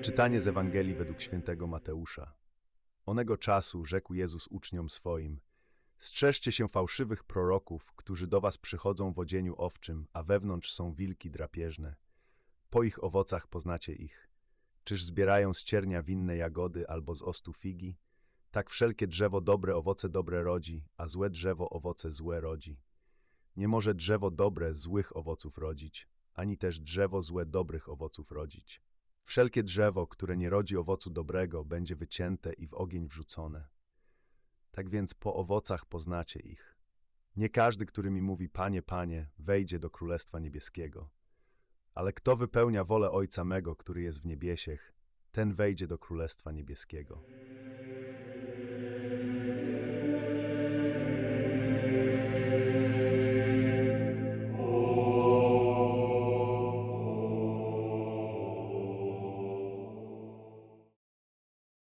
Czytanie z Ewangelii według świętego Mateusza. Onego czasu rzekł Jezus uczniom swoim: strzeżcie się fałszywych proroków, którzy do was przychodzą w odzieniu owczym, a wewnątrz są wilki drapieżne. Po ich owocach poznacie ich. Czyż zbierają z ciernia winne jagody albo z ostu figi? Tak wszelkie drzewo dobre owoce dobre rodzi, a złe drzewo owoce złe rodzi. Nie może drzewo dobre złych owoców rodzić, ani też drzewo złe dobrych owoców rodzić. Wszelkie drzewo, które nie rodzi owocu dobrego, będzie wycięte i w ogień wrzucone. Tak więc po owocach poznacie ich. Nie każdy, który mi mówi Panie, Panie, wejdzie do Królestwa Niebieskiego, ale kto wypełnia wolę Ojca mego, który jest w niebiesiech, ten wejdzie do Królestwa Niebieskiego.